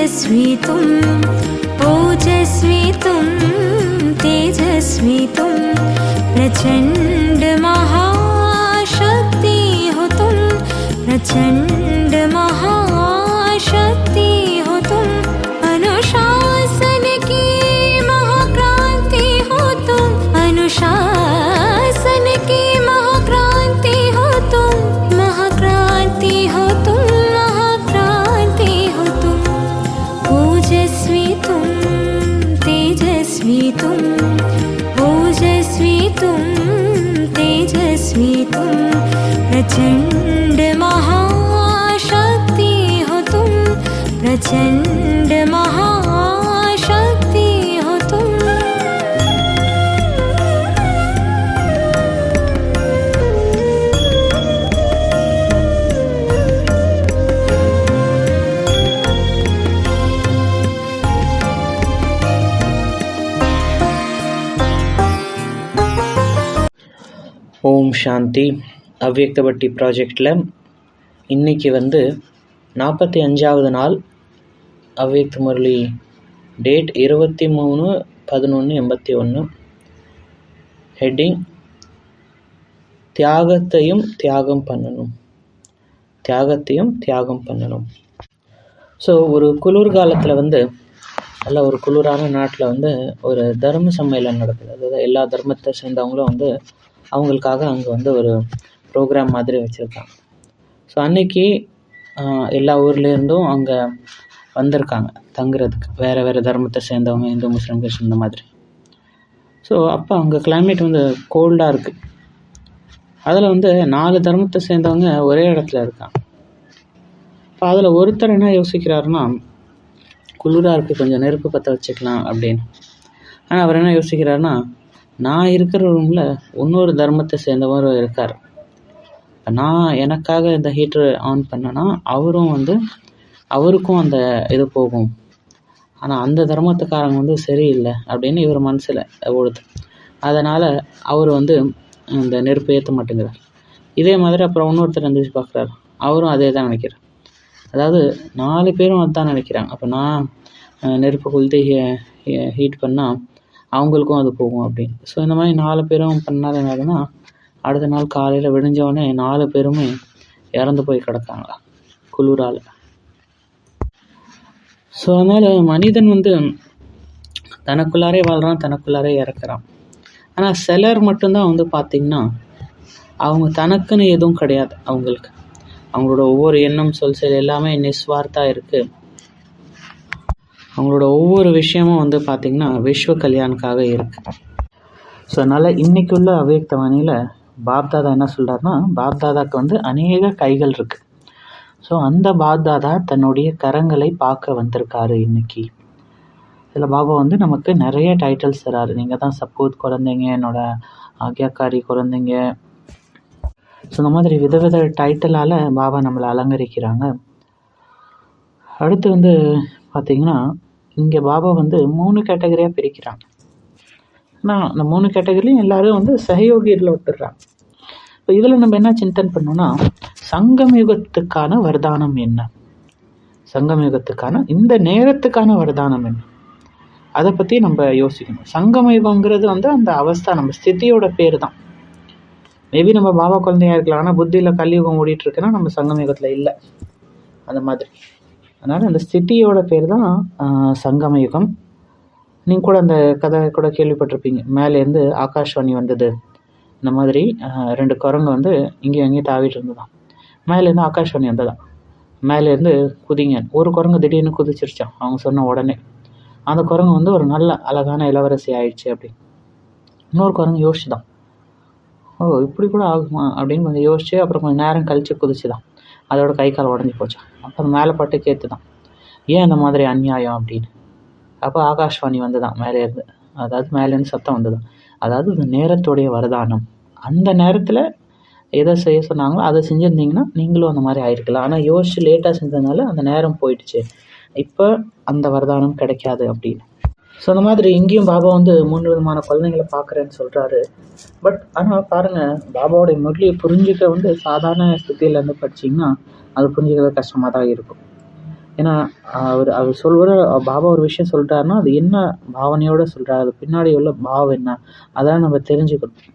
तेजस्वितुं ओजस्वितुं तेजस्वितुं प्रचण्ड महाशक्ति होतुं प्रचण्ड महाशक्ति होतुं अनुशासन की महाक्रांति होतुं अनुशासन की महाक्रांति होतुं महाक्रांति होतुं महाक्रांति होतुं ओजस्वितुं तेजस्वितुं ओजस्वितुं तेजस्वितुं प्रचण्ड महाशक्ति होतुं प्रचण्ड महाशक्ति होतुं ஓம் சாந்தி. அவ்வியக்தபட்டி ப்ராஜெக்டில் இன்றைக்கி 45வது நாள். அவ்வியக்த முரளி டேட் 23/11/81. ஹெட்டிங் தியாகத்தையும் தியாகம் பண்ணணும், தியாகத்தையும் தியாகம் பண்ணணும். ஸோ ஒரு குளிர்காலத்தில் நல்ல ஒரு குளிரான நாட்டில் ஒரு தர்ம சம்மேளனம் நடக்குது. அதாவது எல்லா தர்மத்தை சேர்ந்தவங்களும் அவங்களுக்காக அங்கே ஒரு ப்ரோக்ராம் மாதிரி வச்சுருக்காங்க. ஸோ அன்றைக்கி எல்லா ஊர்லேருந்தும் அங்கே வந்திருக்காங்க தங்குறதுக்கு, வேறு தர்மத்தை சேர்ந்தவங்க, இந்து, முஸ்லீம், கிறிஸ்டின் இந்த மாதிரி. ஸோ அப்போ அங்கே கிளைமேட் கோல்டாக இருக்குது. அதில் 4 தர்மத்தை சேர்ந்தவங்க ஒரே இடத்துல இருக்காங்க. இப்போ அதில் ஒருத்தர் என்ன யோசிக்கிறாருன்னா, குளிராக இருக்குது, கொஞ்சம் நெருப்பு பற்ற வச்சுக்கலாம் அப்படின்னு. ஆனால் அவர் என்ன யோசிக்கிறாருன்னா, நான் இருக்கிற ரூமில் இன்னொரு தர்மத்தை சேர்ந்தவர் இருக்கார். நான் எனக்காக இந்த ஹீட்டர் ஆன் பண்ணேன்னா அவருக்கும் அந்த இது போகும். ஆனால் அந்த தர்மத்துக்காரங்க சரியில்லை அப்படின்னு இவர் மனசில் ஓடுது. அதனால் அவர் இந்த நெருப்பு ஏற்ற மாட்டேங்கிறார். இதே மாதிரி அப்புறம் இன்னொருத்தர் எந்திரிச்சு பார்க்குறாரு, அவரும் அதே தான் நினைக்கிறார். அதாவது 4 பேரும் அதுதான் நினைக்கிறாங்க. அப்போ நான் நெருப்பு கொளுத்தி ஹீட் பண்ணால் அவங்களுக்கும் அது போகும் அப்படின்னு. ஸோ இந்த மாதிரி 4 பேரும் பண்ணாத என்ன ஆகுதுன்னா, அடுத்த நாள் காலையில் விடிஞ்சவொடனே 4 பேருமே இறந்து போய் கிடக்காங்க குளிரால். ஸோ அதனால் மனிதன் தனக்குள்ளாரே வாழ்கிறான், தனக்குள்ளாரே இறக்குறான். ஆனால் சிலர் மட்டும்தான் பார்த்திங்கன்னா அவங்க தனக்குன்னு எதுவும் கிடையாது. அவங்களோட ஒவ்வொரு எண்ணம், சொல், செயல் எல்லாமே நிஸ்வார்த்தா இருக்குது. அவங்களோட ஒவ்வொரு விஷயமும் பார்த்திங்கன்னா விஸ்வ கல்யாணுக்காக இருக்குது. ஸோ அதனால் இன்றைக்கி உள்ள அவ்வியக்தவாணியில் பாப்தாதா என்ன சொல்கிறாருன்னா, பாப்தாதாவுக்கு அநேக கைகள் இருக்குது. ஸோ அந்த பாப்தாதா தன்னுடைய கரங்களை பார்க்க வந்திருக்காரு இன்றைக்கி. இதில் பாபா நமக்கு நிறைய டைட்டில்ஸ் தராரு. நீங்கள் தான் சப்பூத் குழந்தைங்க, என்னோட ஆக்யாக்காரி குழந்தைங்க. ஸோ இந்த மாதிரி விதவித டைட்டிலால் பாபா நம்மளை அலங்கரிக்கிறாங்க. அடுத்து பார்த்திங்கன்னா இங்கே பாபா 3 கேட்டகரியாக பிரிக்கிறாங்க. ஆனால் அந்த 3 கேட்டகரிலையும் எல்லோரும் சகயோகியில் விட்டுடுறாங்க. இப்போ இதில் நம்ம என்ன சிந்தனை பண்ணோன்னா, சங்கமயுகத்துக்கான வரதானம் என்ன, சங்கமயுகத்துக்கான இந்த நேரத்துக்கான வரதானம் என்ன, அதை பற்றி நம்ம யோசிக்கணும். சங்கமயுகங்கிறது அந்த அவஸ்தா, நம்ம ஸ்திதியோட பேர் தான். மேபி நம்ம பாபா குழந்தையாக இருக்கலாம், ஆனால் புத்தியில் கலியுகம் ஓடிட்டுருக்குன்னா நம்ம சங்கமயுகத்தில் இல்லை, அந்த மாதிரி. அதனால் அந்த ஸ்திதியோட பேர் தான் சங்கமயுகம். நீங்கள் கூட அந்த கதை கூட கேள்விப்பட்டிருப்பீங்க, மேலேருந்து ஆகாஷ்வாணி வந்தது. இந்த மாதிரி 2 குரங்கு இங்கேயும் அங்கேயும் தாவிட்டு இருந்ததான். மேலேருந்து ஆகாஷ்வாணி வந்ததான், மேலேருந்து குதிங்க. ஒரு குரங்கு திடீர்னு குதிச்சிருச்சான் அவங்க சொன்ன உடனே. அந்த குரங்கு ஒரு நல்ல அழகான இளவரசி ஆயிடுச்சு அப்படின்னு. இன்னொரு குரங்கு யோசிச்சுதான், ஓ இப்படி கூட ஆகுமா அப்படின்னு கொஞ்சம் யோசிச்சு அப்புறம் கொஞ்சம் நேரம் கழித்து குதிச்சுதான். அதோட கை கால் உடஞ்சி போச்சான். அப்புறம் மேலே பட்டு கேத்து தான், ஏன் அந்த மாதிரி அநியாயம் அப்படின்னு. அப்போ ஆகாஷ்வாணி தான் மேலேருந்து, அதாவது மேலேருந்து சத்தம் தான். அதாவது இந்த நேரத்துடைய வரதானம். அந்த நேரத்தில் எதை செய்ய சொன்னாங்களோ அதை செஞ்சுருந்தீங்கன்னா நீங்களும் அந்த மாதிரி ஆயிருக்கலாம். ஆனால் யோசிச்சு லேட்டாக செஞ்சதுனால அந்த நேரம் போயிடுச்சு, இப்போ அந்த வரதானம் கிடைக்காது அப்படின்னு. ஸோ அந்த மாதிரி இங்கேயும் பாபா 3 விதமான குழந்தைங்களை பார்க்குறேன்னு சொல்கிறாரு. பட் ஆனால் பாருங்கள், பாபாவோடைய முரளியை புரிஞ்சிக்க சாதாரண ஸ்திதியிலேருந்து படிச்சிங்கன்னா அது புரிஞ்சிக்கவே கஷ்டமாக தான் இருக்கும். ஏன்னா அவர் அவர் சொல்கிற பாபா ஒரு விஷயம் சொல்கிறாருன்னா அது என்ன பாவனையோடு சொல்கிறார், அது பின்னாடி உள்ள பாவம் என்ன, அதான் நம்ம தெரிஞ்சுக்கணும்.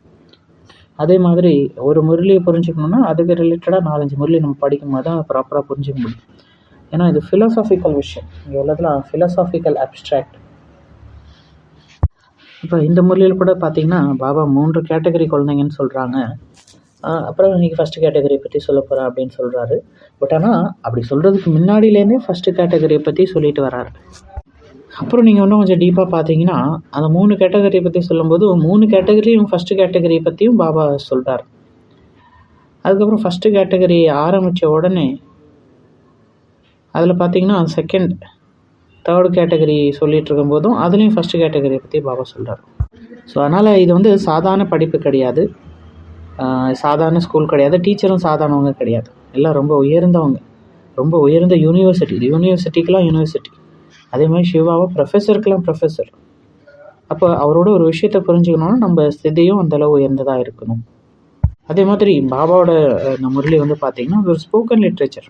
அதே மாதிரி ஒரு முரளியை புரிஞ்சுக்கணுன்னா அதுக்கு ரிலேட்டடாக 4-5 முரளி நம்ம படிக்கும்போது தான் ப்ராப்பராக புரிஞ்சுக்க முடியும். ஏன்னா இது ஃபிலாசாபிக்கல் விஷயம், இங்கே உள்ளதெல்லாம் ஃபிலாசாபிக்கல் அப்ட்ராக்ட். இப்போ இந்த முரளியில் கூட பார்த்தீங்கன்னா பாபா 3 கேட்டகரி குழந்தைங்கன்னு சொல்கிறாங்க. அப்புறம் இன்றைக்கி ஃபஸ்ட்டு கேட்டகரியை பற்றி சொல்ல போகிறேன் அப்படின்னு சொல்கிறாரு. பட் ஆனால் அப்படி சொல்கிறதுக்கு முன்னாடியிலேருந்தே ஃபஸ்ட்டு கேட்டகரியை பற்றி சொல்லிட்டு வர்றாரு. அப்புறம் நீங்கள் இன்னும் கொஞ்சம் டீப்பாக பார்த்தீங்கன்னா அந்த 3 கேட்டகரியை பற்றி சொல்லும்போது 3 கேட்டகரியும் ஃபஸ்ட்டு கேட்டகரியை பற்றியும் பாபா சொல்கிறார். அதுக்கப்புறம் ஃபஸ்ட்டு கேட்டகரி ஆரம்பித்த உடனே அதில் பார்த்தீங்கன்னா செகண்ட், தேர்டு கேட்டகரி சொல்லிகிட்டு இருக்கும்போதும் அதுலேயும் ஃபஸ்ட்டு கேட்டகரியை பற்றி பாபா சொல்கிறார். ஸோ அதனால் இது வந்து சாதாரண படிப்பு கிடையாது, சாதாரண ஸ்கூல் கிடையாது, டீச்சரும் சாதாரணவங்க கிடையாது, எல்லாம் ரொம்ப உயர்ந்தவங்க, ரொம்ப உயர்ந்த யூனிவர்சிட்டிக்கெலாம் யூனிவர்சிட்டி. அதே மாதிரி சிவாவை ப்ரொஃபஸருக்கெலாம் ப்ரொஃபஸர். அப்போ அவரோட ஒரு விஷயத்தை புரிஞ்சுக்கணுன்னா நம்ம ஸ்திதியும் அந்தளவு உயர்ந்ததாக இருக்கணும். அதே மாதிரி பாபாவோட முரளி வந்து பார்த்திங்கன்னா ஒரு ஸ்போக்கன் லிட்ரேச்சர்.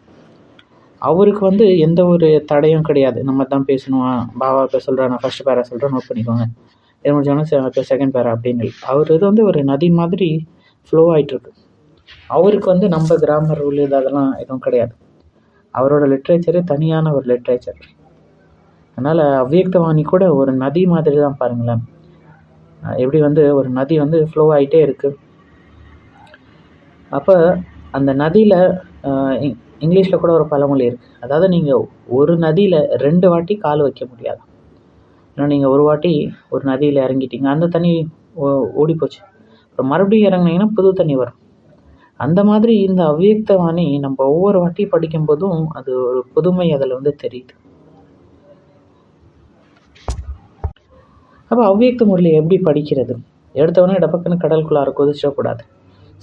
அவருக்கு வந்து எந்த ஒரு தடையும் கிடையாது, நம்ம தான் பேசணும், பாபா இப்போ சொல்கிறேன், நான் ஃபஸ்ட்டு பேரா சொல்கிறேன், நோட் பண்ணிக்கோங்க, இது முடிஞ்சோன்னா செகண்ட் பேரா அப்படின்னு. அவர் இது வந்து ஒரு நதி மாதிரி ஃப்ளோ ஆகிட்டுருக்கு. அவருக்கு வந்து நம்ம கிராமர் ரூல் அதெல்லாம் எதுவும் கிடையாது. அவரோட லிட்ரேச்சரே தனியான ஒரு லிட்ரேச்சர். அதனால் அவ்வியக்தவாணி கூட ஒரு நதி மாதிரி தான் பாருங்களேன். எப்படி வந்து ஒரு நதி வந்து ஃப்ளோ ஆகிட்டே இருக்குது. அப்போ அந்த நதியில் இங்கிலீஷில் கூட ஒரு பழமொழி இருக்குது, அதாவது நீங்கள் ஒரு நதியில் 2 வாட்டி கால் வைக்க முடியாது. ஏன்னா நீங்கள் ஒரு வாட்டி ஒரு நதியில் இறங்கிட்டீங்க, அந்த தண்ணி ஓடிப்போச்சு, அப்புறம் மறுபடியும் இறங்குனீங்கன்னா புது தண்ணி வரும். அந்த மாதிரி இந்த அவ்வியக்தவாணி நம்ம ஒவ்வொரு வாட்டி படிக்கும்போதும் அது ஒரு புதுமை அதில் வந்து தெரியுது. அப்போ அவ்வியக்த முரளி எப்படி படிக்கிறது? எடுத்தவொடனே டபக்குன்னு கடலுக்குள்ளார குதிச்சிடக்கூடாது.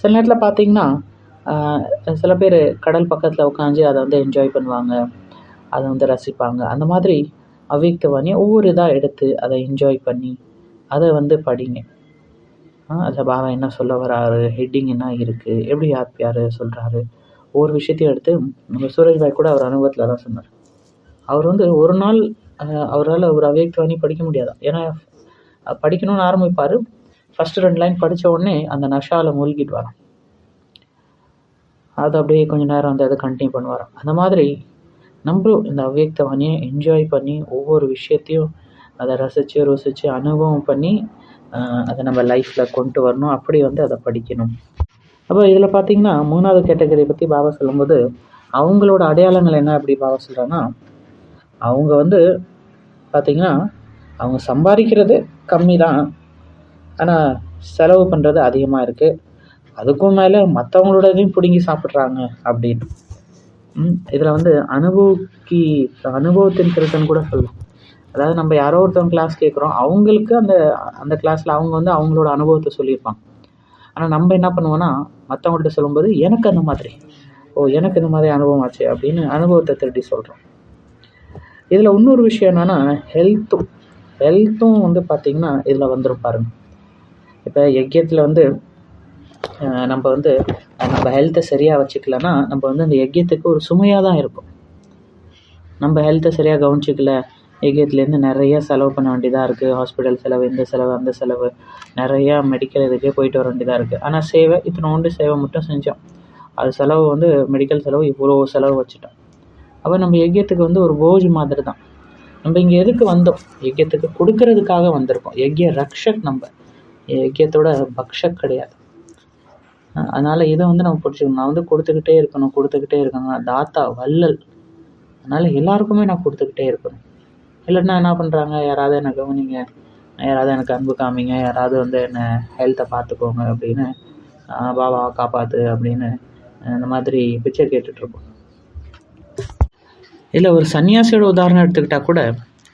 சில நேரத்தில் பார்த்தீங்கன்னா சில பேர் கடல் பக்கத்தில் உட்காந்து அதை வந்து என்ஜாய் பண்ணுவாங்க, அதை வந்து ரசிப்பாங்க. அந்த மாதிரி அவ்வியக்தவாணியை ஒவ்வொரு இதாக எடுத்து அதை என்ஜாய் பண்ணி அதை வந்து படிங்க. அதில் பாபா என்ன சொல்ல வராரு, ஹெட்டிங் என்ன இருக்குது, எப்படி யார் சொல்கிறாரு, ஒவ்வொரு விஷயத்தையும் எடுத்து. நம்ம சூரஜ்பாய் கூட அவர் அனுபவத்தில் தான் சொன்னார். அவர் வந்து ஒரு நாள் அவரால் ஒரு அவ்வியக்தவாணி படிக்க முடியாதான். ஏன்னா படிக்கணும்னு ஆரம்பிப்பார், ஃபஸ்ட்டு 2 லைன் படித்த உடனே அந்த நஷாவில் மூழ்கிட்டு வரான். அது அப்படியே கொஞ்சம் நேரம் வந்து அதை கண்டினியூ பண்ணுவாராம். அந்த மாதிரி நம்மளும் இந்த அவ்வியக்தவாணியை என்ஜாய் பண்ணி ஒவ்வொரு விஷயத்தையும் அதை ருசித்து அனுபவம் பண்ணி அதை நம்ம லைஃப்பில் கொண்டு வரணும். அப்படி வந்து அதை படிக்கணும். அப்போ இதில் பார்த்திங்கன்னா 3வது கேட்டகரியை பற்றி பாபா சொல்லும்போது அவங்களோட அடையாளங்கள் என்ன அப்படி பாபா சொல்கிறாங்கன்னா, அவங்க வந்து பார்த்திங்கன்னா அவங்க சம்பாதிக்கிறது கம்மி தான், ஆனால் செலவு பண்ணுறது அதிகமாக இருக்குது, அதுக்கும் மேலே மற்றவங்களோடதையும் பிடுங்கி சாப்பிட்றாங்க அப்படின்னு. இதில் வந்து அனுபவத்தின் திருத்தம் கூட சொல்லலாம். அதாவது நம்ம யாரோ ஒருத்தவங்க கிளாஸ் கேட்குறோம், அவங்களுக்கு அந்த கிளாஸில் அவங்க வந்து அவங்களோட அனுபவத்தை சொல்லியிருப்பாங்க. ஆனால் நம்ம என்ன பண்ணுவோன்னா மற்றவங்கள்ட்ட சொல்லும்போது எனக்கு அந்த மாதிரி எனக்கு இந்த மாதிரி அனுபவம் ஆச்சு அப்படின்னு அனுபவத்தை திருட்டி சொல்கிறோம். இதில் இன்னொரு விஷயம் என்னென்னா ஹெல்த்தும் வந்து பார்த்திங்கன்னா இதில் வந்துடும் பாருங்கள். இப்போ யஜ்யத்தில் வந்து நம்ம ஹெல்த்தை சரியாக வச்சுக்கலன்னா நம்ம வந்து அந்த யஜ்யத்துக்கு ஒரு சுமையாக தான் இருக்கும். நம்ம ஹெல்த்தை சரியாக கவனிச்சிக்கல, யஜ்யத்துலேருந்து நிறைய செலவு பண்ண வேண்டியதாக இருக்குது. ஹாஸ்பிட்டல் செலவு, இந்த செலவு, அந்த செலவு, நிறையா மெடிக்கல் இதுக்கே போயிட்டு வர வேண்டியதாக இருக்குது. ஆனால் சேவை இத்தனோண்டு சேவை மட்டும் செஞ்சோம், அது செலவு வந்து மெடிக்கல் செலவு இவ்வளோ செலவு வச்சுட்டோம். அப்போ நம்ம யஜ்யத்துக்கு வந்து ஒரு போஜ் மாதிரி தான். நம்ம இங்கே எதுக்கு வந்தோம்? யஜ்யத்துக்கு கொடுக்கறதுக்காக வந்திருக்கோம். யஜ்ய ரக்ஷக், நம்ம யஜ்யத்தோட பக்ஷக் கிடையாது. அதனால் இதை வந்து நம்ம பிடிச்சிக்கணும். நான் வந்து கொடுத்துக்கிட்டே இருக்கணும். தாத்தா வள்ளல், அதனால் எல்லாருக்குமே நான் கொடுத்துக்கிட்டே இருக்கணும். இல்லைன்னா என்ன பண்ணுறாங்க, யாராவது என்னை கவனிங்க, யாராவது எனக்கு அன்பு காமிங்க, யாராவது வந்து என்னை ஹெல்த்தை பார்த்துக்கோங்க அப்படின்னு, பாபா காப்பாற்று அப்படின்னு இந்த மாதிரி பிச்சை கேட்டுட்ருக்கோம். இல்லை ஒரு சன்னியாசியோட உதாரணம் எடுத்துக்கிட்டால் கூட,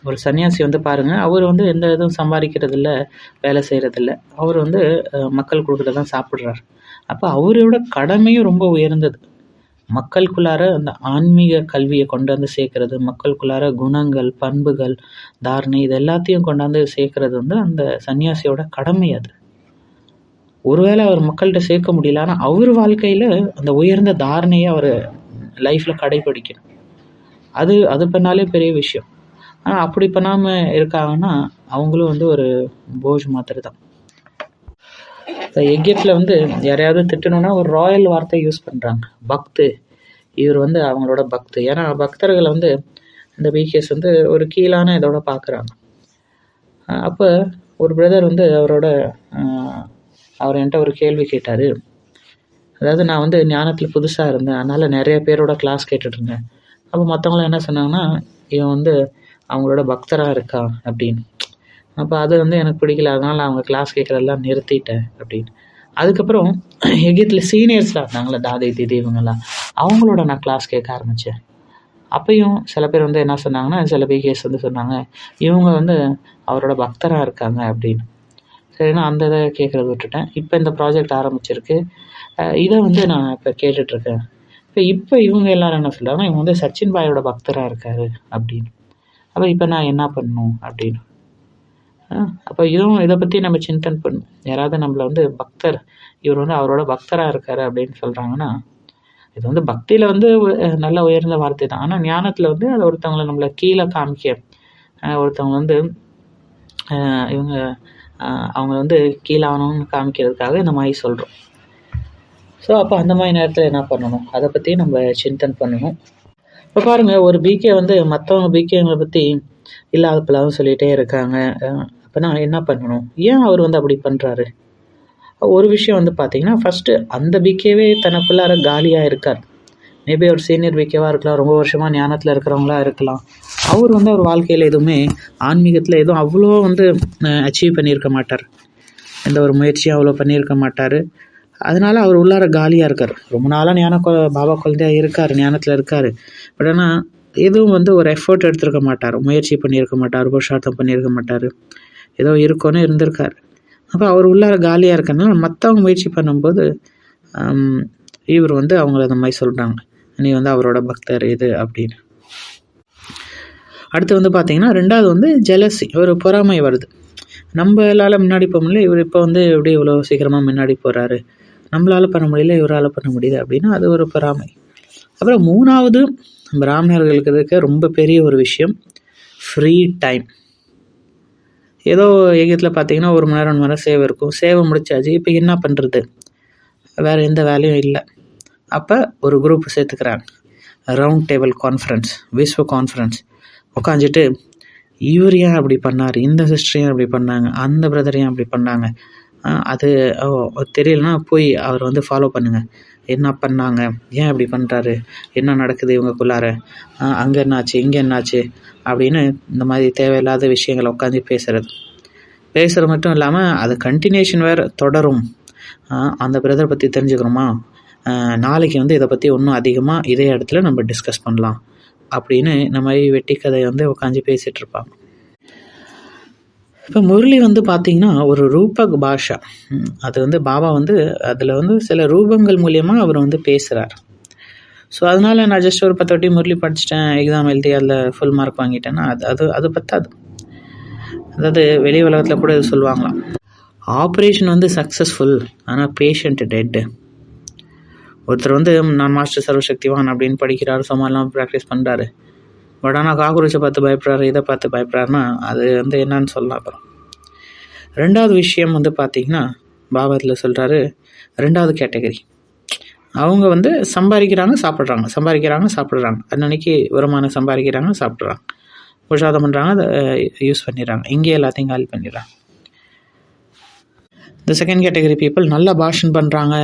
ஒரு சன்னியாசி வந்து பாருங்கள், அவர் வந்து எந்த இதுவும் சம்பாதிக்கிறதில்ல, வேலை செய்கிறதில்ல, அவர் வந்து மக்கள் கொடுக்குறதான் சாப்பிட்றார். அப்போ அவரோட கடமையும் ரொம்ப உயர்ந்தது. மக்களுக்குள்ளார அந்த ஆன்மீக கல்வியை கொண்டாந்து சேர்க்கறது, மக்களுக்குள்ளார குணங்கள், பண்புகள், தாரணை, இது எல்லாத்தையும் கொண்டாந்து சேர்க்கறது வந்து அந்த சன்னியாசியோட கடமை. அது ஒருவேளை அவர் மக்கள்கிட்ட சேர்க்க முடியல, ஆனால் அவர் வாழ்க்கையில் அந்த உயர்ந்த தாரணையை அவர் லைஃப்பில் கடைபிடிக்கணும். அது பண்ணாலே பெரிய விஷயம். ஆனால் அப்படி பண்ணாமல் இருக்காங்கன்னா அவங்களும் வந்து ஒரு போஜ் மாத்திரை தான். இப்போ எகிப்தில் வந்து யாரையாவது திட்டணும்னா ஒரு ராயல் வார்த்தை யூஸ் பண்ணுறாங்க, பக்து. இவர் வந்து அவங்களோட பக்து. ஏன்னா பக்தர்களை வந்து இந்த பிகேஸ் வந்து ஒரு கீழான இதோட பார்க்குறாங்க. அப்போ ஒரு பிரதர் வந்து அவர் என்கிட்ட ஒரு கேள்வி கேட்டார். அதாவது நான் வந்து ஞானத்தில் புதுசாக இருந்தேன், அதனால் நிறைய பேரோட கிளாஸ் கேட்டுட்ருந்தேன். அப்போ மற்றவங்களாம் என்ன சொன்னாங்கன்னா, இவன் வந்து அவங்களோட பக்தராக இருக்கா அப்படின்னு. அப்போ அது வந்து எனக்கு பிடிக்கல, அதனால் அவங்க கிளாஸ் கேட்குறதெல்லாம் நிறுத்திட்டேன் அப்படின்னு. அதுக்கப்புறம் எகிப்தில் சீனியர்ஸ்லாம் இருந்தாங்களே, தாதை தீதி இவங்கெல்லாம், அவங்களோட நான் கிளாஸ் கேட்க ஆரம்பித்தேன். அப்பையும் சில பேர் வந்து என்ன சொன்னாங்கன்னா, சில பிகேஸ் வந்து சொன்னாங்க, இவங்க வந்து அவரோட பக்தராக இருக்காங்க அப்படின்னு. சரின்னா அந்த இதை கேட்குறத விட்டுட்டேன். இப்போ இந்த ப்ராஜெக்ட் ஆரம்பிச்சிருக்கு, இதை வந்து நான் இப்போ கேட்டுட்ருக்கேன். இப்போ இவங்க எல்லோரும் என்ன சொல்கிறாங்கன்னா, இவங்க வந்து சச்சின் பாயோட பக்தராக இருக்காரு அப்படின்னு. அப்போ இப்போ நான் என்ன பண்ணணும் அப்படின்னு. அப்போ இதை பற்றி நம்ம சிந்தனை பண்ணணும். யாராவது நம்மளை வந்து பக்தர், இவர் வந்து அவரோட பக்தராக இருக்காரு அப்படின்னு சொல்கிறாங்கன்னா, இது வந்து பக்தியில் வந்து நல்ல உயர்ந்த வார்த்தை தான். ஆனால் ஞானத்தில் வந்து அதை ஒருத்தவங்களை நம்மளை கீழே காமிக்க, ஒருத்தவங்க வந்து இவங்க அவங்க வந்து கீழாகணும்னு காமிக்கிறதுக்காக இந்த மாதிரி சொல்கிறோம். ஸோ அப்போ அந்த மாதிரி நேரத்தில் என்ன பண்ணணும், அதை பற்றி நம்ம சிந்தனை பண்ணணும். இப்போ பாருங்கள், ஒரு பிகே வந்து மற்றவங்க பிகேங்களை பற்றி இல்லாத பிள்ளாவும் சொல்லிகிட்டே இருக்காங்க. அப்போனா என்ன பண்ணணும், ஏன் அவர் வந்து அப்படி பண்ணுறாரு? ஒரு விஷயம் வந்து பார்த்திங்கன்னா, ஃபஸ்ட்டு அந்த பிகேவே தனக்குள்ளார காலியாக இருக்கார். மேபி ஒரு சீனியர் பிகேவாக இருக்கலாம், ரொம்ப வருஷமாக ஞானத்தில் இருக்கிறவங்களா இருக்கலாம். அவர் வந்து அவர் வாழ்க்கையில் எதுவுமே ஆன்மீகத்தில் எதுவும் அவ்வளோ வந்து அச்சீவ் பண்ணியிருக்க மாட்டார், எந்த ஒரு முயற்சியும் அவ்வளோ பண்ணியிருக்க மாட்டார். அதனால் அவர் உள்ளார காலியாக இருக்கார். ரொம்ப நாளாக பாபா குழந்தையாக இருக்கார், ஞானத்தில் இருக்கார். பட் ஆனால் எதுவும் வந்து ஒரு எஃபர்ட் எடுத்துருக்க மாட்டார், முயற்சி பண்ணியிருக்க மாட்டார், புருஷார்த்தம் பண்ணியிருக்க மாட்டார், ஏதோ இருக்கோன்னு இருந்திருக்கார். அப்போ அவர் உள்ளார காலியாக இருக்கிறதுனால மற்றவங்க முயற்சி பண்ணும்போது இவர் வந்து அவங்கள இந்த மாதிரி சொல்கிறாங்க, நீ வந்து அவரோட பக்தர் இது அப்படின்னு. அடுத்து வந்து பார்த்திங்கன்னா, ரெண்டாவது வந்து ஜெலசி, ஒரு பொறாமை வருது. நம்மளால் முன்னாடி போக முடியல, இவர் இப்போ வந்து எப்படி இவ்வளோ சீக்கிரமாக முன்னாடி போகிறாரு, நம்மளால் பண்ண முடியல, இவரால் பண்ண முடியுது அப்படின்னா அது ஒரு பொறாமை. அப்புறம் மூணாவது, பிராமணர்களுக்கு இருக்க ரொம்ப பெரிய ஒரு விஷயம், ஃப்ரீ டைம். ஏதோ எகிப்தில் பார்த்திங்கன்னா 1 மணி நேரம் 2 மணி நேரம் சேவை இருக்கும், சேவை முடிச்சாச்சு, இப்போ என்ன பண்ணுறது, வேறு எந்த வேலையும் இல்லை. அப்போ ஒரு குரூப் சேர்த்துக்கிறாங்க, ரவுண்ட் டேபிள் கான்ஃபரன்ஸ், விஸ்வ கான்ஃபரன்ஸ். உட்காந்துட்டு இவர் ஏன் அப்படி பண்ணார், இந்த சிஸ்டர் ஏன் அப்படி பண்ணாங்க, அந்த பிரதர் ஏன் அப்படி பண்ணாங்க, அது தெரியலனா போய் அவர் வந்து ஃபாலோ பண்ணுங்கள், என்ன பண்ணாங்க, ஏன் இப்படி பண்ணுறாரு, என்ன நடக்குது இவங்களுக்குள்ளார, அங்கே என்னாச்சு இங்கே என்னாச்சு அப்படின்னு இந்த மாதிரி தேவையில்லாத விஷயங்களை உட்காந்து பேசுகிறது மட்டும் இல்லாமல் அது கண்டினியூஷன் வேறு தொடரும். அந்த பிரதர் பற்றி தெரிஞ்சுக்கணுமா, நாளைக்கு வந்து இதை பற்றி இன்னும் அதிகமாக இதே இடத்துல நம்ம டிஸ்கஸ் பண்ணலாம் அப்படின்னு இந்த மாதிரி வெட்டி கதையை வந்து உட்காந்து பேசிகிட்ருப்பாங்க. இப்போ முரளி வந்து பார்த்திங்கன்னா ஒரு ரூபக் பாஷா, அது வந்து பாபா வந்து அதில் வந்து சில ரூபங்கள் மூலியமாக அவர் வந்து பேசுகிறார். ஸோ அதனால் நான் ஜஸ்ட் ஒரு 10 வாட்டி முரளி படிச்சிட்டேன், எக்ஸாம் எழுதி அதில் ஃபுல் மார்க் வாங்கிட்டேன்னா அது பத்தாது. அதாவது வெளி உலகத்தில் கூட இது சொல்லுவாங்களாம், ஆப்ரேஷன் வந்து சக்ஸஸ்ஃபுல் ஆனால் பேஷண்ட் டெட்டு. ஒருத்தர் வந்து நான் மாஸ்டர் சர்வசக்திவான் அப்படின்னு படிக்கிறாரு, சும்மாலாம் ப்ராக்டிஸ் பண்ணுறாரு, பட் ஆனால் காக்ரோச்சை பார்த்து பயப்படுறாரு, இதை பார்த்து பயப்படுறாருன்னா அது வந்து என்னன்னு சொல்லலாம். அப்புறம் ரெண்டாவது விஷயம் வந்து பார்த்திங்கன்னா, பாபாத்தில் சொல்கிறாரு, ரெண்டாவது கேட்டகரி, அவங்க வந்து சம்பாதிக்கிறாங்க சாப்பிட்றாங்க, அன்னைக்கு வருமானம் சம்பாதிக்கிறாங்க, சாப்பிட்றாங்க, புருஷார்த்தம் பண்ணுறாங்க, அதை யூஸ் பண்ணிடுறாங்க, இங்கே எல்லாத்தையும் காலி பண்ணிடுறாங்க. இந்த செகண்ட் கேட்டகரி பீப்புள் நல்லா பாஷன் பண்ணுறாங்க,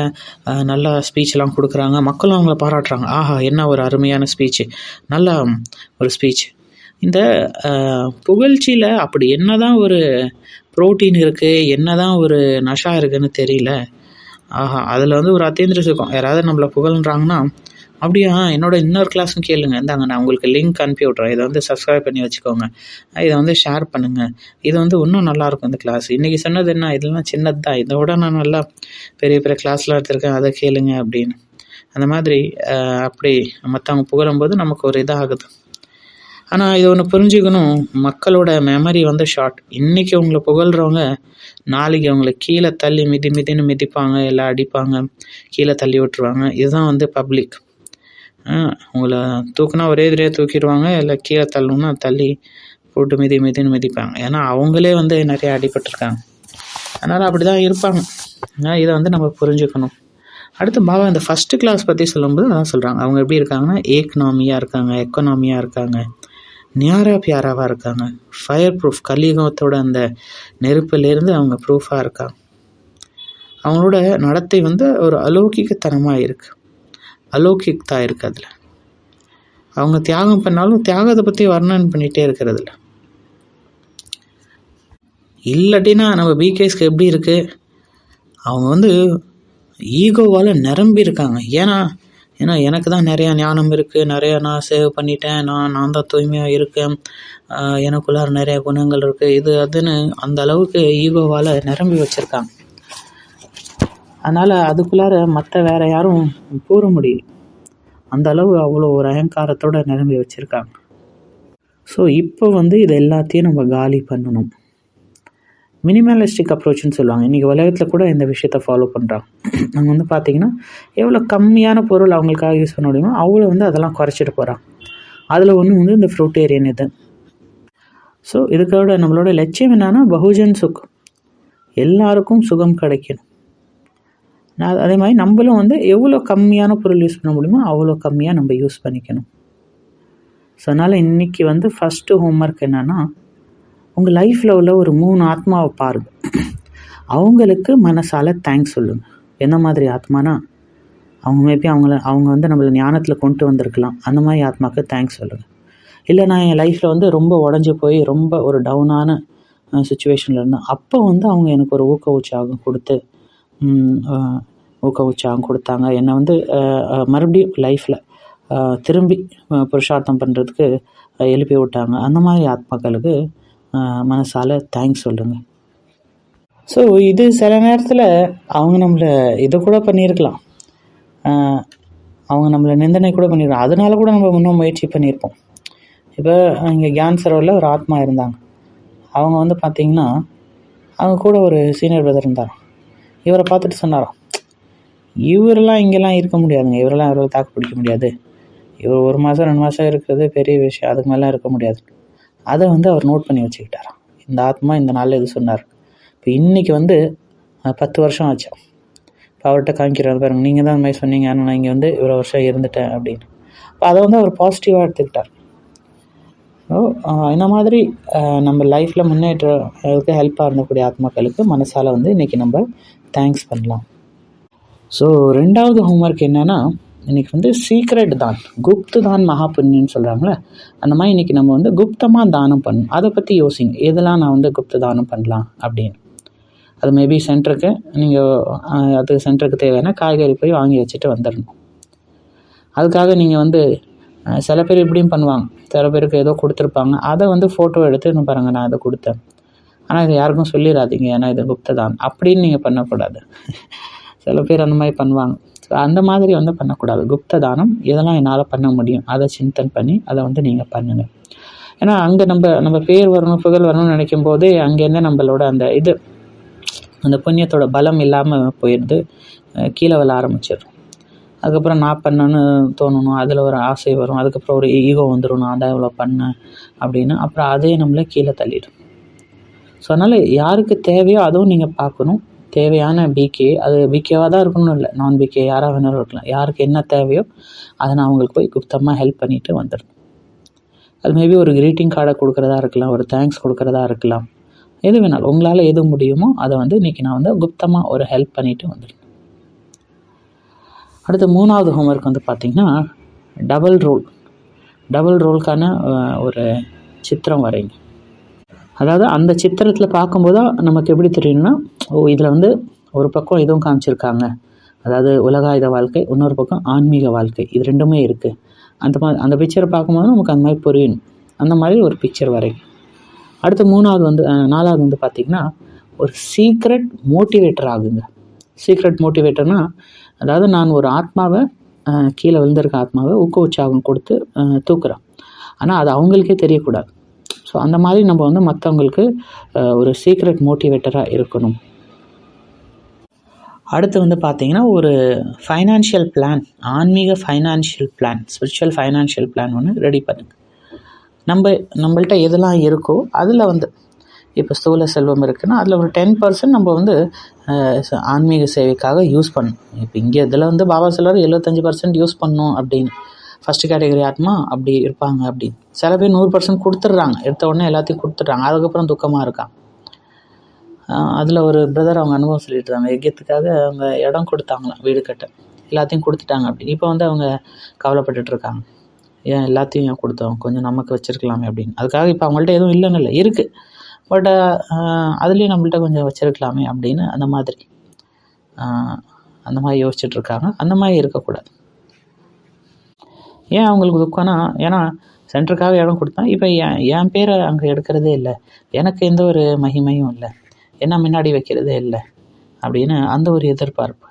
நல்லா ஸ்பீச்லாம் கொடுக்குறாங்க, மக்களும் அவங்கள பாராட்டுறாங்க, ஆஹா என்ன ஒரு அருமையான ஸ்பீச்சு, நல்ல ஒரு ஸ்பீச். இந்த புகழ்ச்சியில் அப்படி என்ன தான் ஒரு ப்ரோட்டீன் இருக்குது, என்ன தான் ஒரு நஷா இருக்குதுன்னு தெரியல. ஆஹா, அதில் வந்து ஒரு அத்தேந்திர சுகம். யாராவது நம்மளை புகழ்ன்றாங்கன்னா, அப்படியா என்னோட இன்னொரு கிளாஸ்னு கேளுங்க, இந்தாங்க நான் உங்களுக்கு லிங்க் அனுப்பி விட்றேன், இதை வந்து சப்ஸ்கிரைப் பண்ணி வச்சுக்கோங்க, இதை வந்து ஷேர் பண்ணுங்கள், இது வந்து இன்னும் நல்லாயிருக்கும் இந்த கிளாஸ், இன்றைக்கி சொன்னது என்ன, இதெல்லாம் சின்னது தான், இதை விட நான் நல்லா பெரிய பெரிய கிளாஸ்லாம் எடுத்திருக்கேன், அதை கேளுங்க அப்படின்னு. அந்த மாதிரி அப்படி மற்றவங்க புகழும்போது நமக்கு ஒரு இதாகுது. ஆனால் இது ஒன்று புரிஞ்சுக்கணும், மக்களோட மெமரி வந்து ஷார்ட். இன்றைக்கி உங்களை புகழ்கிறவங்க நாளைக்கு அவங்கள கீழே தள்ளி மிதின்னு மிதிப்பாங்க, இல்லை அடிப்பாங்க, கீழே தள்ளி விட்டுருவாங்க. இதுதான் வந்து பப்ளிக். உங்களை தூக்குனா ஒரே எதிரியாக தூக்கிடுவாங்க, இல்லை கீழே தள்ளணும்னா தள்ளி போட்டு மிதின்னு மிதிப்பாங்க. ஏன்னா அவங்களே வந்து நிறைய அடிபட்டிருக்காங்க. அதனால் அப்படி தான் இருப்பாங்க. இதை வந்து நம்ம புரிஞ்சுக்கணும். அடுத்து பாபா இந்த ஃபஸ்ட்டு கிளாஸ் பற்றி சொல்லும்போது அதான் சொல்கிறாங்க. அவங்க எப்படி இருக்காங்கன்னா எக்கனாமியாக இருக்காங்க, நியாரா பியாராவாக இருக்காங்க, ஃபயர் ப்ரூஃப், கலியுகத்தோட அந்த நெருப்பிலேருந்து அவங்க ப்ரூஃபாக இருக்காங்க. அவங்களோட நடத்தை வந்து ஒரு அலௌகிகத்தனமாக இருக்குது, அலௌகிக்தா இருக்குது. அதில் அவங்க தியாகம் பண்ணாலும் தியாகத்தை பற்றி வர்ணனை பண்ணிகிட்டே இருக்கிறதில்ல. இல்லாட்டினா நம்ம பிகேஸ்க்கு எப்படி இருக்குது, அவங்க வந்து ஈகோவால் நிரம்பி இருக்காங்க. ஏன்னா எனக்கு தான் நிறையா ஞானம் இருக்குது, நிறையா நான் சேவ் பண்ணிட்டேன், நான் தான் தூய்மையாக இருக்கேன், எனக்குள்ளார நிறையா குணங்கள் இருக்குது, இது அதுன்னு அந்த அளவுக்கு ஈகோவால் நிரம்பி வச்சுருக்காங்க. அதனால் அதுக்குள்ளார மற்ற வேறு யாரும் கூற முடியல. அந்த அளவு அவ்வளோ ஒரு அகங்காரத்தோடு நிரம்பி வச்சுருக்காங்க. ஸோ இப்போ வந்து இது எல்லாத்தையும் நம்ம காலி பண்ணணும். மினிமலிஸ்டிக் அப்ரோச்சுன்னு சொல்லுவாங்க. இன்றைக்கி உலகத்தில் கூட இந்த விஷயத்தை ஃபாலோ பண்ணுறாங்க. அவங்க வந்து பார்த்திங்கன்னா எவ்வளோ கம்மியான பொருள் அவங்களுக்காக யூஸ் பண்ண முடியுமோ அவ்வளோ வந்து அதெல்லாம் குறைச்சிட்டு போகிறாங்க. அதில் ஒன்று வந்து இந்த ஃப்ரூட்டேரியன் இது. ஸோ இதுக்கோட நம்மளோட லட்சியம் என்னென்னா பகுஜன் சுகம், எல்லாருக்கும் சுகம் கிடைக்கணும். அதே மாதிரி நம்மளும் வந்து எவ்வளோ கம்மியான பொருள் யூஸ் பண்ண முடியுமோ அவ்வளோ கம்மியாக நம்ம யூஸ் பண்ணிக்கணும். ஸோ அதனால் இன்றைக்கி வந்து ஃபஸ்ட்டு ஹோம்ஒர்க் என்னென்னா, உங்கள் லைஃப்பில் உள்ள ஒரு 3 ஆத்மாவை பாருங்கள். அவங்களுக்கு மனசால் தேங்க்ஸ் சொல்லுங்கள். எந்த மாதிரி ஆத்மானா, அவங்க மேபி அவங்க வந்து நம்மளை ஞானத்தில் கொண்டு வந்திருக்கலாம். அந்த மாதிரி ஆத்மாவுக்கு தேங்க்ஸ் சொல்லுங்கள். இல்லை நான் என் லைஃப்பில் வந்து ரொம்ப உடஞ்சி போய் ரொம்ப ஒரு டவுனான சுச்சுவேஷனில் இருந்தேன், அப்போ வந்து அவங்க எனக்கு ஒரு ஊக்க உற்சாகம் கொடுத்தாங்க. என்னை வந்து மறுபடியும் லைஃப்பில் திரும்பி புருஷார்த்தம் பண்ணுறதுக்கு எழுப்பி விட்டாங்க. அந்த மாதிரி ஆத்மாக்களுக்கு மனசால் தேங்க்ஸ் சொல்லுங்கள். ஸோ இது சில நேரத்தில் அவங்க நம்மளை இதை கூட பண்ணியிருக்கலாம், அவங்க நம்மளை நிந்தனை கூட பண்ணியிருக்கலாம். அதனால கூட நம்ம இன்னும் முயற்சி பண்ணியிருப்போம். இப்போ இங்கே கியான் சரோவரில் ஒரு ஆத்மா இருந்தாங்க. அவங்க வந்து பார்த்திங்கன்னா அவங்க கூட ஒரு சீனியர் பிரதர் இருந்தார். இவரை பார்த்துட்டு சொன்னாராம், இவரெல்லாம் இங்கெல்லாம் இருக்க முடியாதுங்க, இவரெல்லாம் தாக்கு பிடிக்க முடியாது, இவர் 1 மாதம் 2 மாதம் இருக்கிறது பெரிய விஷயம், அதுக்கு மேலே இருக்க முடியாது. அதை வந்து அவர் நோட் பண்ணி வச்சுக்கிட்டாராம். இந்த ஆத்மா இந்த நாளில் இது சொன்னார். இப்போ இன்றைக்கி வந்து 10 வருஷம் ஆச்சு. இப்போ அவர்கிட்ட காமிக்கிறாரு, பாருங்கள், நீங்கள் தான் இந்த மாதிரி சொன்னீங்க, ஆனால் நான் இங்கே வந்து இவ்வளோ வருஷம் இருந்துட்டேன் அப்படின்னு. இப்போ அதை வந்து அவர் பாசிட்டிவாக எடுத்துக்கிட்டார். இந்த மாதிரி நம்ம லைஃப்பில் முன்னேற்றத்துக்கு ஹெல்ப்பாக இருந்தக்கூடிய ஆத்மாக்களுக்கு மனசால் வந்து இன்றைக்கி நம்ம தேங்க்ஸ் பண்ணலாம். ஸோ 2வது ஹோம்ஒர்க் என்னென்னா, இன்றைக்கி வந்து சீக்ரெட் தான், குப்து தான் மகா புண்ணியம்னு சொல்கிறாங்களே, அந்த மாதிரி இன்றைக்கி நம்ம வந்து குப்தமாக தானம் பண்ணணும். அதை பற்றி யோசிங்க, எதெல்லாம் நான் வந்து குப்த தானம் பண்ணலாம் அப்படின்னு. அது மேபி சென்டருக்கு நீங்கள் சென்டருக்கு தேவையான காய்கறி போய் வாங்கி வச்சுட்டு வந்துடணும். அதுக்காக நீங்கள் வந்து சில பேர் இப்படியும் பண்ணுவாங்க, சில பேருக்கு ஏதோ கொடுத்துருப்பாங்க, அதை வந்து ஃபோட்டோ எடுத்து பாருங்கள் நான் இதை கொடுத்தேன், ஆனால் இது யாருக்கும் சொல்லிடாதீங்க, ஏன்னா இது குப்ததான் அப்படின்னு நீங்கள் பண்ணக்கூடாது. சில பேர் அந்த மாதிரி பண்ணுவாங்க. ஸோ அந்த மாதிரி வந்து பண்ணக்கூடாது. குப்த தானம் எதெல்லாம் என்னால் பண்ண முடியும் அதை சிந்தனை பண்ணி அதை வந்து நீங்கள் பண்ணுங்கள். ஏன்னா அங்கே நம்ம பேர் வரணும், புகழ் வரணும்னு நினைக்கும் போதே அங்கேருந்து நம்மளோட அந்த புண்ணியத்தோட பலம் இல்லாமல் போயிடுது, கீழே விழ ஆரம்பிச்சிடும். அதுக்கப்புறம் நான் பண்ணேன்னு தோணணும், அதில் ஒரு ஆசை வரும், அதுக்கப்புறம் ஒரு ஈகோ வந்துடும், நான் தான் இவ்வளோ பண்ணேன் அப்படின்னு. அப்புறம் அதே நம்மளை கீழே தள்ளிடும். ஸோ அதனால் யாருக்கு தேவையோ அதுவும் நீங்கள் பார்க்கணும். தேவையான பிகே, அது பிகேவாக தான் இருக்கணும், இல்லை நான் பிகே யாராக வேணாலும் இருக்கலாம். யாருக்கு என்ன தேவையோ அதை நான் அவங்களுக்கு போய் குப்தமாக ஹெல்ப் பண்ணிவிட்டு வந்துடணும். அது மேபி ஒரு க்ரீட்டிங் கார்டை கொடுக்குறதா இருக்கலாம், ஒரு தேங்க்ஸ் கொடுக்குறதா இருக்கலாம், எது வேணாலும் உங்களால் எது முடியுமோ அதை வந்து இன்றைக்கி நான் வந்து குப்தமாக ஒரு ஹெல்ப் பண்ணிவிட்டு வந்துடணும். அடுத்த 3வது ஹோம்ஒர்க் வந்து பார்த்திங்கன்னா டபுள் ரோலுக்கான ஒரு சித்திரம் வரைங்க. அதாவது அந்த சித்திரத்தில் பார்க்கும்போது நமக்கு எப்படி தெரியும்னா, இதில் வந்து ஒரு பக்கம் இதுவும் காமிச்சிருக்காங்க, அதாவது உலகாயுத வாழ்க்கை, இன்னொரு பக்கம் ஆன்மீக வாழ்க்கை, இது 2மே இருக்குது. அந்த பிக்சரை பார்க்கும்போது நமக்கு அந்த மாதிரி புரியணும். அந்த மாதிரி ஒரு பிக்சர் வரைங்க. அடுத்து 4வது வந்து பார்த்திங்கன்னா ஒரு சீக்ரெட் மோட்டிவேட்டர் ஆகுங்க. சீக்ரெட் மோட்டிவேட்டர்னால், அதாவது நான் ஒரு ஆத்மாவை கீழே விழுந்திருக்க ஆத்மாவை ஊக்க உற்சாகம் கொடுத்து தூக்குறேன், ஆனால் அது அவங்களுக்கே தெரியக்கூடாது. ஸோ அந்த மாதிரி நம்ம வந்து மற்றவங்களுக்கு ஒரு சீக்ரெட் மோட்டிவேட்டராக இருக்கணும். அடுத்து வந்து பார்த்திங்கன்னா ஒரு ஃபைனான்ஷியல் பிளான், ஆன்மீக financial plan, spiritual financial plan ஒன்று ரெடி பண்ணுங்க. நம்மள்ட்ட எதெல்லாம் இருக்கோ அதில் வந்து இப்போ ஸ்தூல செல்வம் இருக்குன்னா அதில் ஒரு 10% நம்ம வந்து ஆன்மீக சேவைக்காக யூஸ் பண்ணணும். இப்போ இங்கே இதில் வந்து பாபா சொல்கிறார் 75% யூஸ் பண்ணணும் அப்படின்னு. ஃபஸ்ட்டு கேட்டகரி ஆத்மா அப்படி இருப்பாங்க அப்படின்னு. சில பேர் 100% கொடுத்துட்றாங்க, எடுத்த உடனே எல்லாத்தையும் கொடுத்துட்றாங்க, அதுக்கப்புறம் துக்கமாக இருக்காங்க. அதில் ஒரு பிரதர் அவங்க அனுபவம் சொல்லிட்டு இருக்காங்க. யஜ்யத்துக்காக அவங்க இடம் கொடுத்தாங்களாம், வீடு கட்ட, எல்லாத்தையும் கொடுத்துட்டாங்க அப்படின்னு. இப்போ வந்து அவங்க கவலைப்பட்டுட்டு இருக்காங்க, ஏன் எல்லாத்தையும் ஏன் கொடுத்தோம், கொஞ்சம் நமக்கு வச்சுருக்கலாமே அப்படின்னு. அதுக்காக இப்போ அவங்கள்ட்ட எதுவும் இல்லைன்னு இருக்குது, பட் அதுலேயும் நம்மள்ட்ட கொஞ்சம் வச்சுருக்கலாமே அப்படின்னு அந்த மாதிரி யோசிச்சுட்ருக்காங்க. அந்த மாதிரி இருக்கக்கூடாது. ஏன் அவங்களுக்கு துக்கம்னா, ஏன்னா சென்டருக்காக இடம் கொடுத்தேன், இப்போ என் பேரை அங்கே எடுக்கிறதே இல்லை, எனக்கு எந்த ஒரு மகிமையும் இல்லை, என்ன முன்னாடி வைக்கிறதே இல்லை அப்படின்னு அந்த ஒரு எதிர்பார்ப்பு.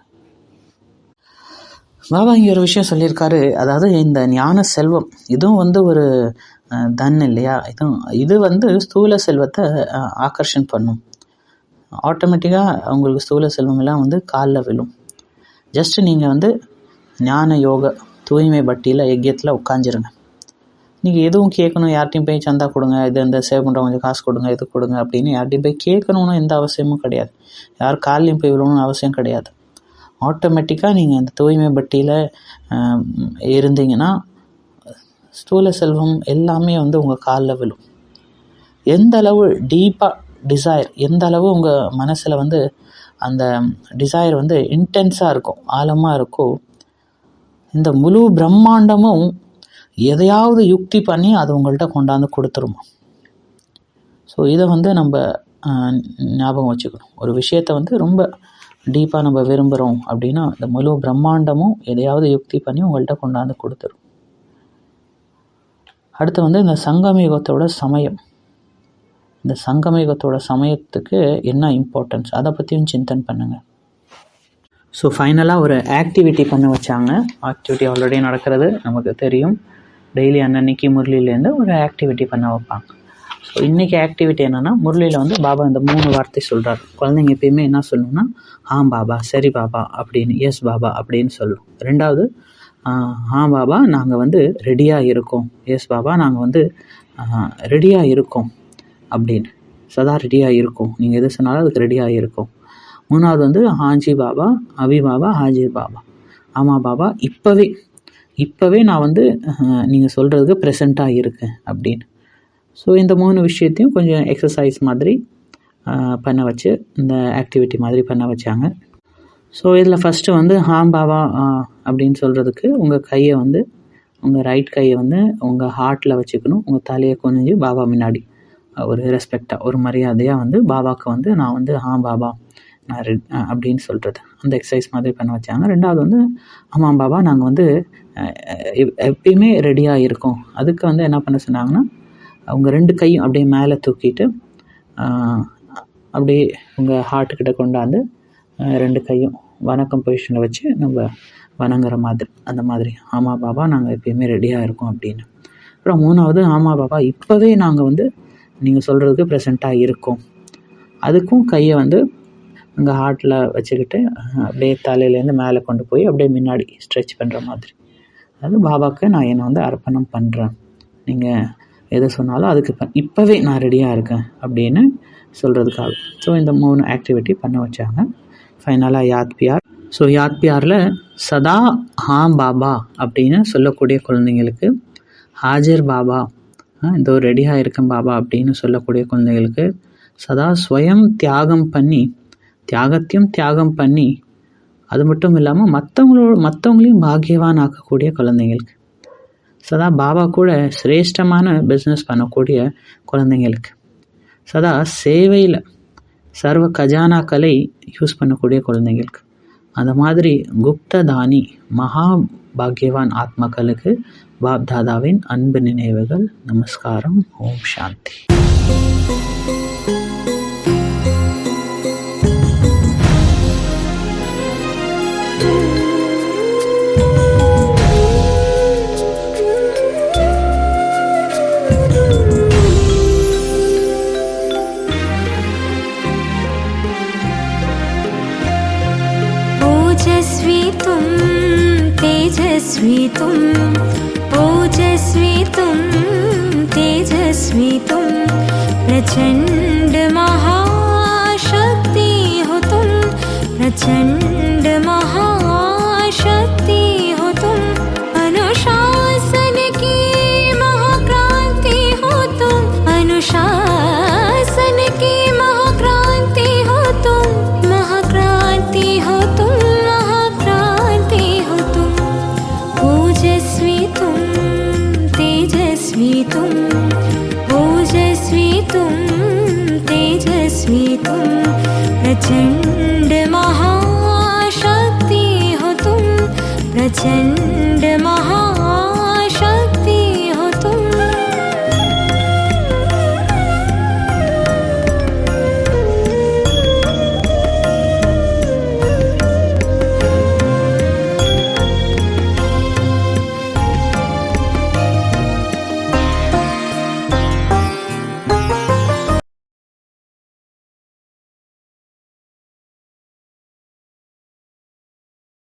பாபா இங்கே ஒரு விஷயம் சொல்லியிருக்காரு, அதாவது இந்த ஞான செல்வம் இதுவும் வந்து ஒரு தன் இல்லையா, இது வந்து ஸ்தூல செல்வத்தை ஆக்கர்ஷன் பண்ணும். ஆட்டோமேட்டிக்காக அவங்களுக்கு ஸ்தூல செல்வம் எல்லாம் வந்து காலில் விழும். ஜஸ்ட்டு நீங்கள் வந்து ஞான யோக தூய்மை பட்டியில் யஜ்யத்தில் உட்காந்துருங்க. நீங்கள் எதுவும் கேட்கணும், யார்ட்டையும் போய் சந்தா கொடுங்க, இது இந்த சேவ் பண்ணுற கொஞ்சம் காசு கொடுங்க, இது கொடுங்க அப்படின்னு யார்ட்டையும் போய் கேட்கணுன்னு எந்த அவசியமும் கிடையாது. யார் காலையும் போய் விழணும்னு அவசியம் கிடையாது. ஆட்டோமேட்டிக்காக நீங்கள் அந்த தூய்மை பட்டியில் இருந்தீங்கன்னா ஸ்தூல செல்வம் எல்லாமே வந்து உங்கள் காலில் விழும். எந்த அளவு டீப்பாக டிசைர், எந்த அளவு உங்கள் மனசில் வந்து அந்த டிசைர் வந்து இன்டென்ஸாக இருக்கும், ஆழமாக இருக்கும், இந்த முழு பிரம்மாண்டமும் எதையாவது யுக்தி பண்ணி அது உங்கள்கிட்ட கொண்டாந்து கொடுத்துருமா. ஸோ இதை வந்து நம்ம ஞாபகம் வச்சுக்கணும். ஒரு விஷயத்தை வந்து ரொம்ப டீப்பாக நம்ம விரும்புகிறோம் அப்படின்னா இந்த முழு பிரம்மாண்டமும் எதையாவது யுக்தி பண்ணி உங்கள்கிட்ட கொண்டாந்து கொடுத்துரும். அடுத்து வந்து இந்த சங்கமயுகத்தோட சமயம், இந்த சங்கமயுகத்தோட சமயத்துக்கு என்ன இம்பார்ட்டன்ஸ், அதை பற்றியும் சிந்தனை பண்ணுங்கள். ஸோ ஃபைனலாக ஒரு ஆக்டிவிட்டி பண்ண வச்சாங்க. ஆக்டிவிட்டி ஆல்ரெடி நடக்கிறது நமக்கு தெரியும். டெய்லி அன்னன்னைக்கு முரளியிலேருந்து ஒரு ஆக்டிவிட்டி பண்ண வைப்பாங்க. ஸோ இன்றைக்கி ஆக்டிவிட்டி என்னென்னா, முரளியில் வந்து பாபா இந்த 3 வார்த்தை சொல்கிறார். குழந்தைங்க எப்பயுமே என்ன சொல்லணும்னா, பாபா, சரி பாபா அப்படின்னு, எஸ் பாபா அப்படின்னு சொல்லும். ரெண்டாவது, பாபா நாங்கள் வந்து ரெடியாக இருக்கோம், எஸ் பாபா நாங்கள் வந்து ரெடியாக இருக்கோம் அப்படின்னு, சதா ரெடியாக இருக்கோம், நீங்கள் எது சொன்னாலும் அதுக்கு ரெடியாக இருக்கோம். மூணாவது வந்து ஹாஜி பாபா, அபி பாபா, ஹாஜிர் பாபா, ஆமாம் பாபா இப்போவே நான் வந்து நீங்கள் சொல்கிறதுக்கு ப்ரெசண்ட்டாக இருக்கேன் அப்படின்னு. ஸோ இந்த 3 விஷயத்தையும் கொஞ்சம் எக்ஸசைஸ் மாதிரி பண்ண வச்சு, இந்த ஆக்டிவிட்டி மாதிரி பண்ண வச்சாங்க. ஸோ இதில் ஃபஸ்ட்டு வந்து பாபா அப்படின்னு சொல்கிறதுக்கு உங்கள் கையை வந்து, உங்கள் ரைட் கையை வந்து உங்கள் ஹார்ட்டில் வச்சுக்கணும். உங்கள் தலையை குனிஞ்சு பாபா முன்னாடி ஒரு ரெஸ்பெக்டாக, ஒரு மரியாதையாக வந்து பாபாவுக்கு வந்து நான் வந்து பாபா நான் அப்படின்னு சொல்கிறது, அந்த எக்ஸசைஸ் மாதிரி பண்ண வச்சாங்க. ரெண்டாவது வந்து ஆமாம் பாபா நாங்கள் வந்து எப்பயுமே ரெடியாக இருக்கோம். அதுக்கு வந்து என்ன பண்ண சொன்னாங்கன்னா, அவங்க 2 கையும் அப்படியே மேலே தூக்கிட்டு அப்படியே உங்கள் ஹார்ட்டுக்கிட்ட கொண்டாந்து 2 கையும் வணக்கம் பொசிஷனில் வச்சு நம்ம வணங்குற மாதிரி, அந்த மாதிரி ஆமாம் பாபா நாங்கள் எப்பயுமே ரெடியாக இருக்கோம் அப்படின்னு. அப்புறம் மூணாவது, ஆமாம் பாபா இப்போவே நாங்கள் வந்து நீங்கள் சொல்கிறதுக்கு ப்ரெசண்ட்டாக இருக்கோம். அதுக்கும் கையை வந்து உங்கள் ஹார்ட்டில் வச்சுக்கிட்டு அப்படியே தலையிலேருந்து மேலே கொண்டு போய் அப்படியே முன்னாடி ஸ்ட்ரெச் பண்ணுற மாதிரி, அதாவது பாபாவுக்கு நான் என்னை வந்து அர்ப்பணம் பண்ணுறேன், நீங்கள் எதை சொன்னாலும் அதுக்கு இப்போவே நான் ரெடியாக இருக்கேன் அப்படின்னு சொல்கிறதுக்காக. ஸோ இந்த 3 ஆக்டிவிட்டி பண்ண வச்சாங்க. ஃபைனலாக யாத் பியார். ஸோ யாத் பியாரில் சதா பாபா அப்படின்னு சொல்லக்கூடிய குழந்தைங்களுக்கு, ஹாஜர் பாபா இந்த ஒரு ரெடியாக இருக்கேன் பாபா அப்படின்னு சொல்லக்கூடிய குழந்தைங்களுக்கு, சதா ஸ்வயம் தியாகம் பண்ணி அது மட்டும் இல்லாமல் மற்றவங்களையும் பாக்கியவான் ஆக்கக்கூடிய குழந்தைங்களுக்கு, சதா பாபா கூட சிரேஷ்டமான பிஸ்னஸ் பண்ணக்கூடிய குழந்தைங்களுக்கு, சதா சேவையில் சர்வ கஜானாக்களை யூஸ் பண்ணக்கூடிய குழந்தைங்களுக்கு, அந்த மாதிரி குப்ததானி மகா பாக்யவான் ஆத்மாக்களுக்கு பாப் தாதாவின் அன்பு நினைவுகள். நமஸ்காரம். ஓம் சாந்தி. ओजस्वी तुम तेजस्वी तुम ओजस्वी तुम तेजस्वी तुम प्रचंड महाशक्ति हो तुम प्रचंड महाशक्ति हो तुम अनुशासन की महाक्रांति हो तुम अनुशासन की महाक्रांति हो तुम महाक्रांति हो तुम महाक्रांति हो तुम ओजस्वी तुम तेजस्वी तुम ओजस्वी तुम तेजस्वी तुम प्रचंड महाशक्ति हो तुम प्रचंड महा